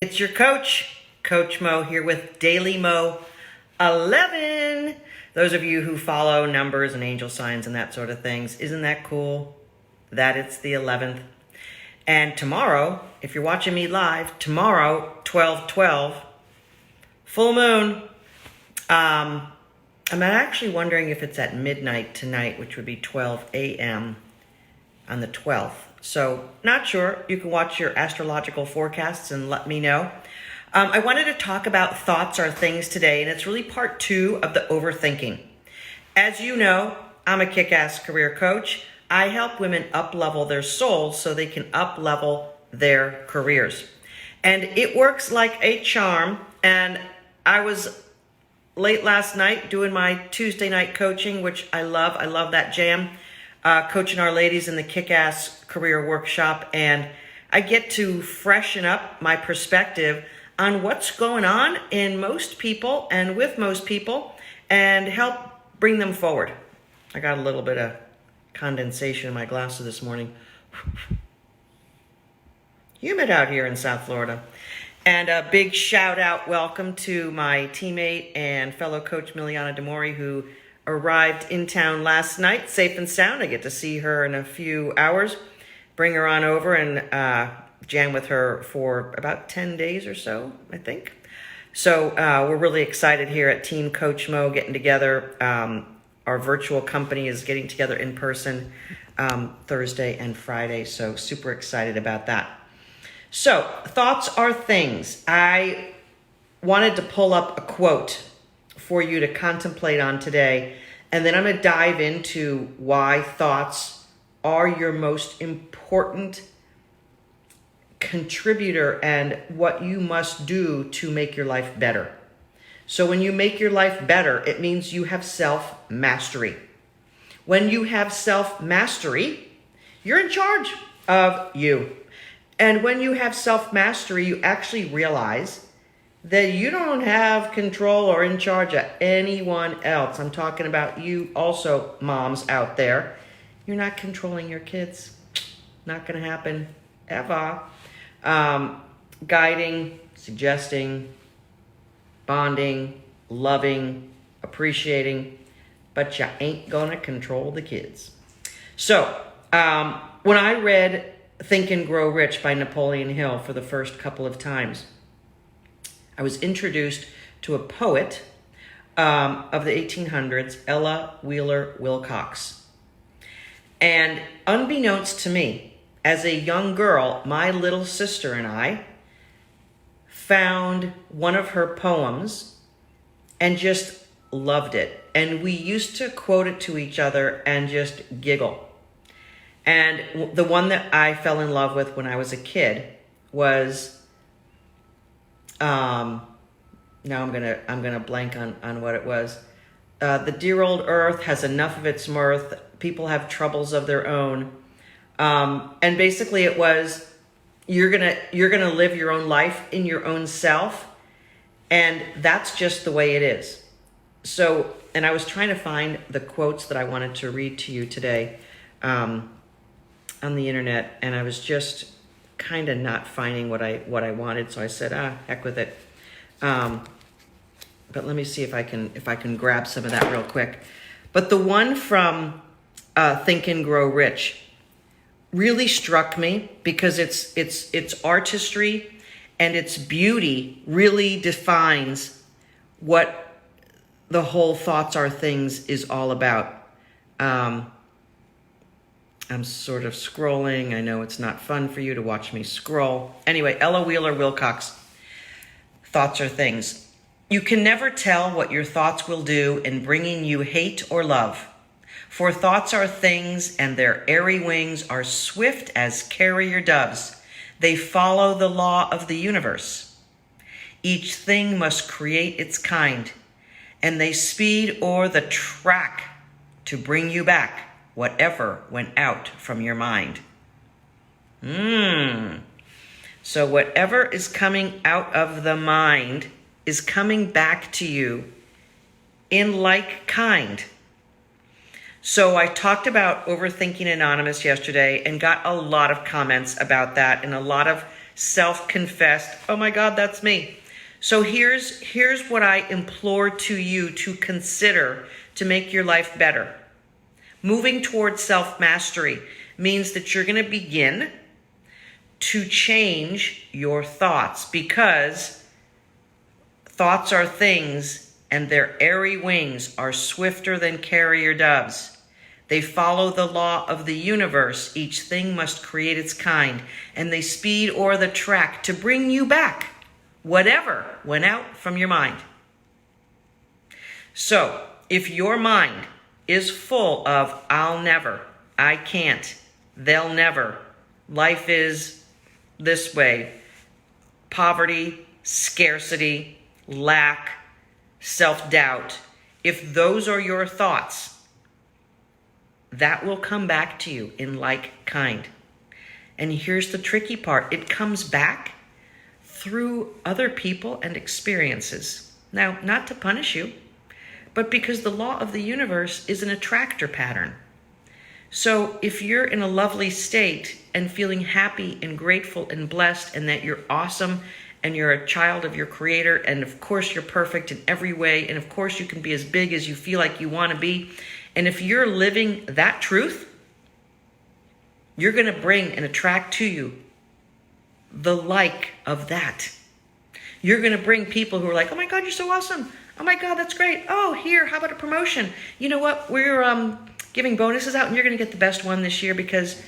It's your coach, Coach Mo, here with Daily Mo 11. Those of you who follow numbers and angel signs and that sort of things, isn't that cool that it's the 11th? And tomorrow, if you're watching me live, tomorrow, 12/12, full moon. I'm actually wondering if it's at midnight tonight, which would be 12 a.m. on the 12th. So, not sure. You can watch your astrological forecasts and let me know. I wanted to talk about thoughts are things today, and it's really part 2 of the overthinking. As you know, I'm a kick-ass career coach. I help women up-level their souls so they can up-level their careers. And it works like a charm. And I was late last night doing my Tuesday night coaching, which I love. I love that jam. Coaching our ladies in the Kick-Ass Career Workshop, and I get to freshen up my perspective on what's going on in most people and with most people and help bring them forward. I got a little bit of condensation in my glasses this morning. Humid out here in South Florida. And a big shout out, welcome to my teammate and fellow coach Miliana Demori, who arrived in town last night, safe and sound. I get to see her in a few hours, bring her on over and jam with her for about 10 days or so, I think. So we're really excited here at Team Coach Mo getting together. Our virtual company is getting together in person Thursday and Friday, so super excited about that. So, thoughts are things. I wanted to pull up a quote for you to contemplate on today, and then I'm going to dive into why thoughts are your most important contributor and what you must do to make your life better. So when you make your life better, it means you have self-mastery. When you have self-mastery, you're in charge of you. And when you have self-mastery, you actually realize that you don't have control or in charge of anyone else. I'm talking about you also, moms out there. You're not controlling your kids. Not going to happen ever. Guiding, suggesting, bonding, loving, appreciating, but you ain't going to control the kids. So, when I read Think and Grow Rich by Napoleon Hill for the first couple of times, I was introduced to a poet of the 1800s, Ella Wheeler Wilcox. And unbeknownst to me, as a young girl, my little sister and I found one of her poems and just loved it. And we used to quote it to each other and just giggle. And the one that I fell in love with when I was a kid was now I'm gonna blank on what it was. The dear old earth has enough of its mirth. People have troubles of their own. And basically it was, you're gonna live your own life in your own self. And that's just the way it is. So, and I was trying to find the quotes that I wanted to read to you today on the internet, and I was just kind of not finding what I wanted. So I said, heck with it. But let me see if I can grab some of that real quick. But the one from Think and Grow Rich really struck me because its artistry and its beauty really defines what the whole thoughts are things is all about. I'm sort of scrolling. I know it's not fun for you to watch me scroll. Anyway, Ella Wheeler Wilcox, thoughts are things. You can never tell what your thoughts will do in bringing you hate or love. For thoughts are things, and their airy wings are swift as carrier doves. They follow the law of the universe. Each thing must create its kind, and they speed o'er the track to bring you back whatever went out from your mind. So whatever is coming out of the mind is coming back to you in like kind. So I talked about Overthinking Anonymous yesterday and got a lot of comments about that and a lot of self-confessed, oh my God, that's me. So here's what I implore to you to consider to make your life better. Moving towards self-mastery means that you're going to begin to change your thoughts, because thoughts are things, and their airy wings are swifter than carrier doves. They follow the law of the universe. Each thing must create its kind, and they speed o'er the track to bring you back whatever went out from your mind. So if your mind is full of I'll never, I can't, they'll never, life is this way, poverty, scarcity, lack, self-doubt, if those are your thoughts, that will come back to you in like kind. And here's the tricky part. It comes back through other people and experiences. Now, not to punish you, but because the law of the universe is an attractor pattern. So if you're in a lovely state and feeling happy and grateful and blessed, and that you're awesome and you're a child of your creator, and of course you're perfect in every way, and of course you can be as big as you feel like you want to be, and if you're living that truth, you're going to bring and attract to you the like of that. You're going to bring people who are like, oh my God, you're so awesome. Oh my God, that's great. Oh, here, how about a promotion? You know what? We're giving bonuses out, and you're going to get the best one this year because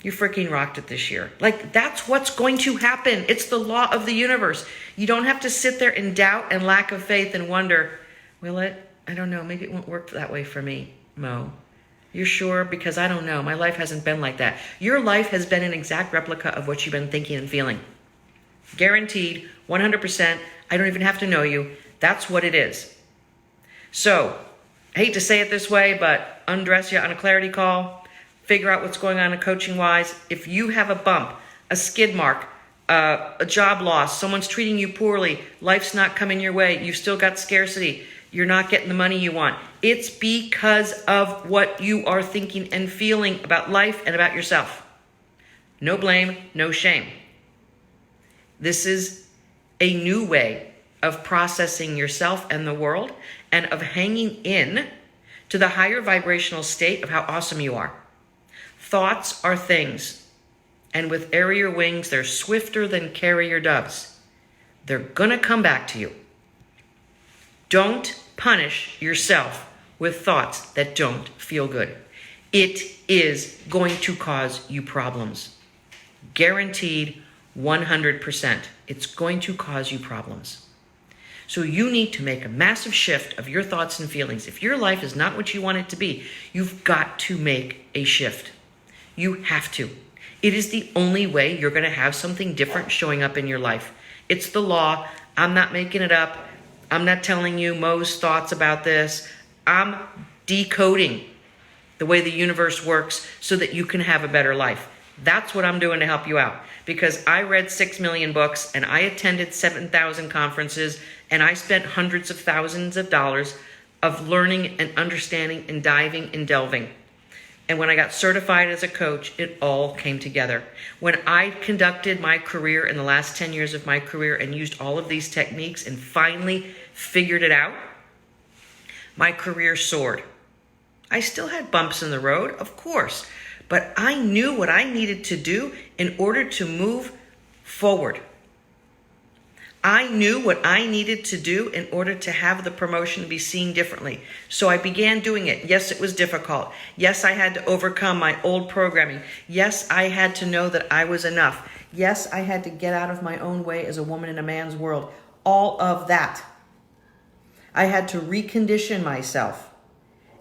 you freaking rocked it this year. Like, that's what's going to happen. It's the law of the universe. You don't have to sit there in doubt and lack of faith and wonder, will it? I don't know. Maybe it won't work that way for me, Mo. You're sure? Because I don't know. My life hasn't been like that. Your life has been an exact replica of what you've been thinking and feeling. Guaranteed, 100%. I don't even have to know you. That's what it is. So, I hate to say it this way, but undress you on a clarity call. Figure out what's going on coaching-wise. If you have a bump, a skid mark, a job loss, someone's treating you poorly, life's not coming your way, you've still got scarcity, you're not getting the money you want, it's because of what you are thinking and feeling about life and about yourself. No blame, no shame. This is a new way of processing yourself and the world, and of hanging in to the higher vibrational state of how awesome you are. Thoughts are things, and with airier wings, they're swifter than carrier doves. They're gonna come back to you. Don't punish yourself with thoughts that don't feel good. It is going to cause you problems. Guaranteed, 100%. It's going to cause you problems. So you need to make a massive shift of your thoughts and feelings. If your life is not what you want it to be, you've got to make a shift. You have to. It is the only way you're going to have something different showing up in your life. It's the law. I'm not making it up. I'm not telling you Mo's thoughts about this. I'm decoding the way the universe works so that you can have a better life. That's what I'm doing to help you out. Because I read 6 million books, and I attended 7,000 conferences, and I spent hundreds of thousands of dollars of learning and understanding and diving and delving. And when I got certified as a coach, it all came together. When I conducted my career in the last 10 years of my career and used all of these techniques and finally figured it out, my career soared. I still had bumps in the road, of course, but I knew what I needed to do in order to move forward. I knew what I needed to do in order to have the promotion be seen differently. So I began doing it. Yes, it was difficult. Yes, I had to overcome my old programming. Yes, I had to know that I was enough. Yes, I had to get out of my own way as a woman in a man's world. All of that. I had to recondition myself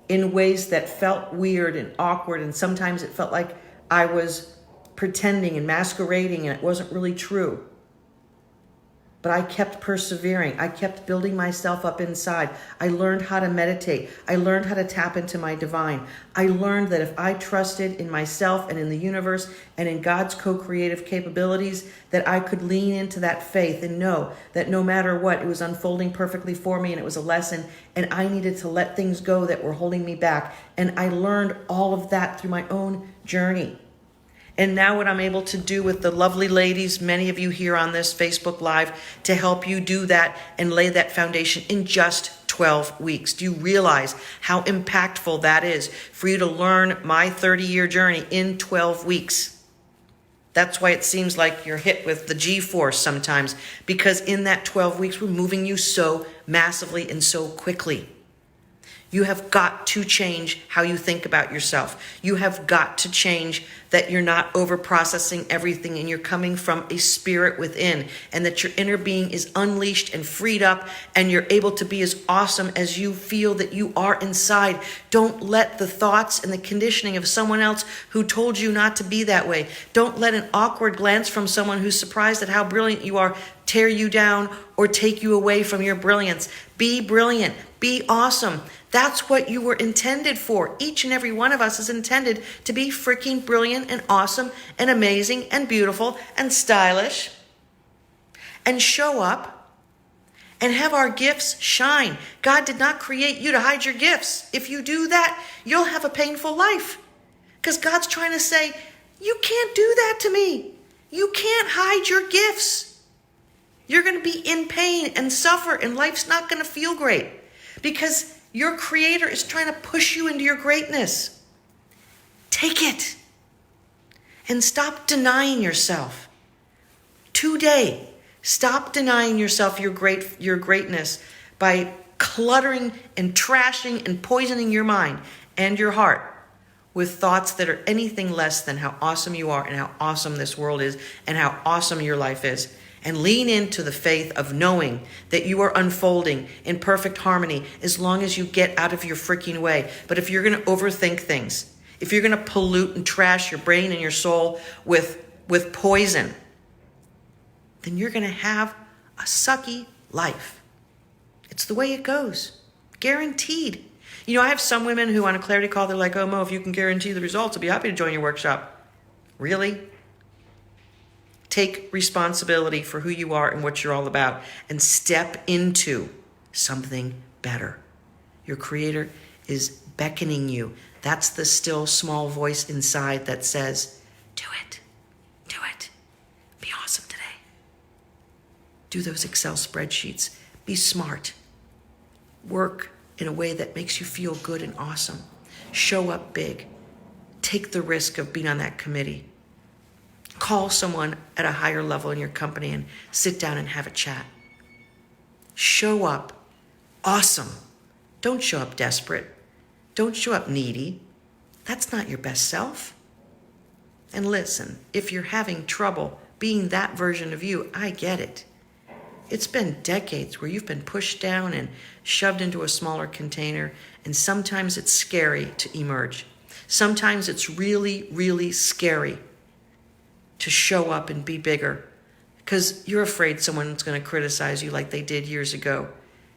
in ways that felt weird and awkward, and sometimes it felt like I was pretending and masquerading and it wasn't really true. But I kept persevering. I kept building myself up inside. I learned how to meditate. I learned how to tap into my divine. I learned that if I trusted in myself and in the universe and in God's co-creative capabilities, that I could lean into that faith and know that no matter what, it was unfolding perfectly for me, and it was a lesson, and I needed to let things go that were holding me back. And I learned all of that through my own journey. And now what I'm able to do with the lovely ladies, many of you here on this Facebook Live, to help you do that and lay that foundation in just 12 weeks. Do you realize how impactful that is for you to learn my 30-year journey in 12 weeks? That's why it seems like you're hit with the G-force sometimes, because in that 12 weeks, we're moving you so massively and so quickly. You have got to change how you think about yourself. You have got to change that you're not over-processing everything and you're coming from a spirit within, and that your inner being is unleashed and freed up and you're able to be as awesome as you feel that you are inside. Don't let the thoughts and the conditioning of someone else who told you not to be that way. Don't let an awkward glance from someone who's surprised at how brilliant you are tear you down or take you away from your brilliance. Be brilliant. Be awesome. That's what you were intended for. Each and every one of us is intended to be freaking brilliant and awesome and amazing and beautiful and stylish and show up and have our gifts shine. God did not create you to hide your gifts. If you do that, you'll have a painful life, because God's trying to say, you can't do that to me. You can't hide your gifts. You're going to be in pain and suffer, and life's not going to feel great, because your Creator is trying to push you into your greatness. Take it and stop denying yourself. Today, stop denying yourself your greatness by cluttering and trashing and poisoning your mind and your heart with thoughts that are anything less than how awesome you are and how awesome this world is and how awesome your life is. And lean into the faith of knowing that you are unfolding in perfect harmony as long as you get out of your freaking way. But if you're going to overthink things, if you're going to pollute and trash your brain and your soul with poison, then you're going to have a sucky life. It's the way it goes. Guaranteed. You know, I have some women who on a clarity call, they're like, oh, Mo, if you can guarantee the results, I'll be happy to join your workshop. Really? Take responsibility for who you are and what you're all about and step into something better. Your Creator is beckoning you. That's the still small voice inside that says, do it, do it, be awesome today. Do those Excel spreadsheets, be smart, work in a way that makes you feel good and awesome. Show up big, take the risk of being on that committee. Call someone at a higher level in your company and sit down and have a chat. Show up awesome. Don't show up desperate. Don't show up needy. That's not your best self. And listen, if you're having trouble being that version of you, I get it. It's been decades where you've been pushed down and shoved into a smaller container, and sometimes it's scary to emerge. Sometimes it's really, really scary to show up and be bigger, because you're afraid someone's going to criticize you like they did years ago.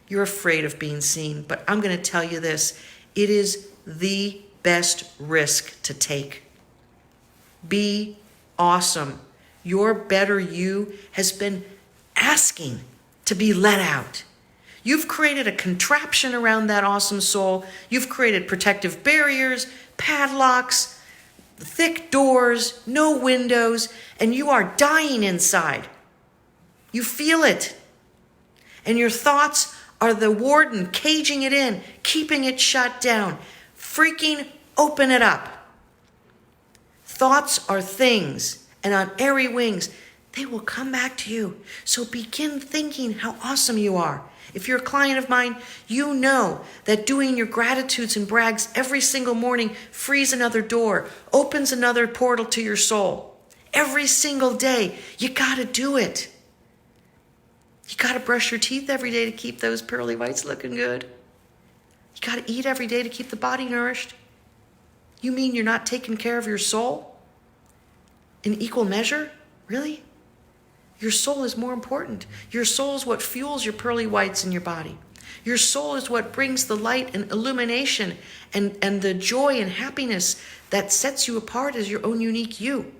You're afraid of being seen. But I'm going to tell you this, it is the best risk to take. Be awesome. Your better you has been asking to be let out. You've created a contraption around that awesome soul. You've created protective barriers, padlocks, thick doors, no windows, and you are dying inside. You feel it. And your thoughts are the warden caging it in, keeping it shut down. Freaking open it up. Thoughts are things, and on airy wings, they will come back to you. So begin thinking how awesome you are. If you're a client of mine, you know that doing your gratitudes and brags every single morning frees another door, opens another portal to your soul. Every single day, you got to do it. You got to brush your teeth every day to keep those pearly whites looking good. You got to eat every day to keep the body nourished. You mean you're not taking care of your soul in equal measure? Really? Your soul is more important. Your soul is what fuels your pearly whites in your body. Your soul is what brings the light and illumination and the joy and happiness that sets you apart as your own unique you.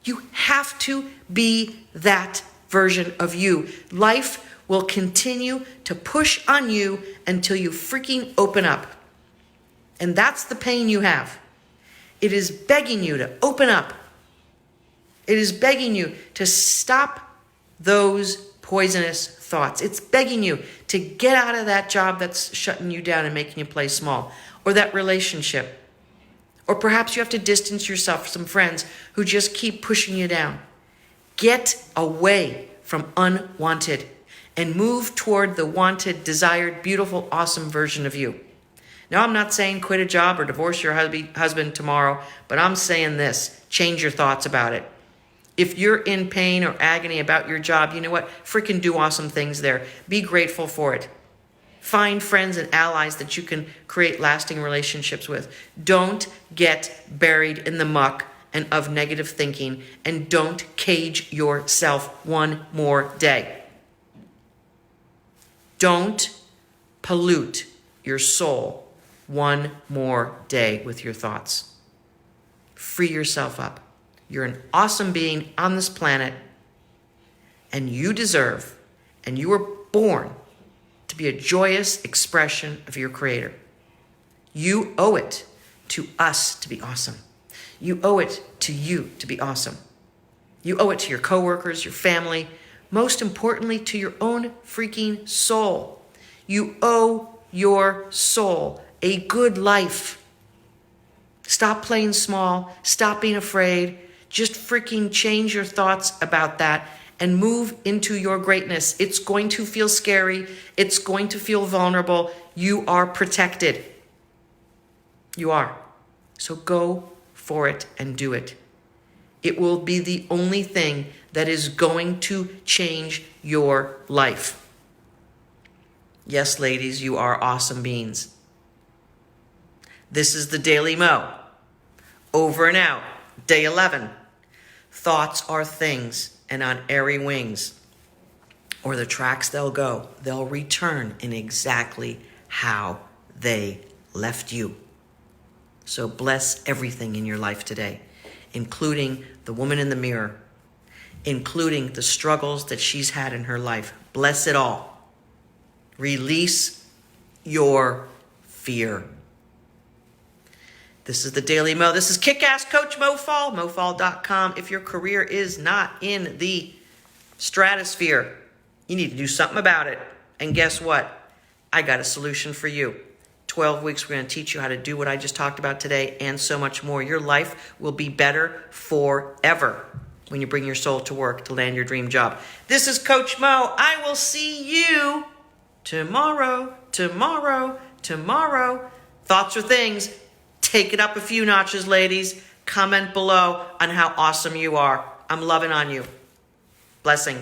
You have to be that version of you. Life will continue to push on you until you freaking open up. And that's the pain you have. It is begging you to open up. It is begging you to stop those poisonous thoughts. It's begging you to get out of that job that's shutting you down and making you play small, or that relationship. Or perhaps you have to distance yourself from some friends who just keep pushing you down. Get away from unwanted and move toward the wanted, desired, beautiful, awesome version of you. Now, I'm not saying quit a job or divorce your husband tomorrow, but I'm saying this: change your thoughts about it. If you're in pain or agony about your job, you know what? Freaking do awesome things there. Be grateful for it. Find friends and allies that you can create lasting relationships with. Don't get buried in the muck and of negative thinking, and don't cage yourself one more day. Don't pollute your soul one more day with your thoughts. Free yourself up. You're an awesome being on this planet, and you deserve, and you were born to be a joyous expression of your Creator. You owe it to us to be awesome. You owe it to you to be awesome. You owe it to your coworkers, your family, most importantly, to your own freaking soul. You owe your soul a good life. Stop playing small. Stop being afraid. Just freaking change your thoughts about that and move into your greatness. It's going to feel scary. It's going to feel vulnerable. You are protected. You are. So go for it and do it. It will be the only thing that is going to change your life. Yes, ladies, you are awesome beings. This is the Daily Mo. Over and out. Day 11. Thoughts are things, and on airy wings, or the tracks they'll go, they'll return in exactly how they left you. So bless everything in your life today, including the woman in the mirror, including the struggles that she's had in her life. Bless it all. Release your fear. This is the Daily Mo. This is Kick-Ass Coach Mo Fall, mofall.com. If your career is not in the stratosphere, you need to do something about it. And guess what? I got a solution for you. 12 weeks, we're going to teach you how to do what I just talked about today and so much more. Your life will be better forever when you bring your soul to work to land your dream job. This is Coach Mo. I will see you tomorrow. Thoughts are things. Take it up a few notches, ladies. Comment below on how awesome you are. I'm loving on you. Blessings.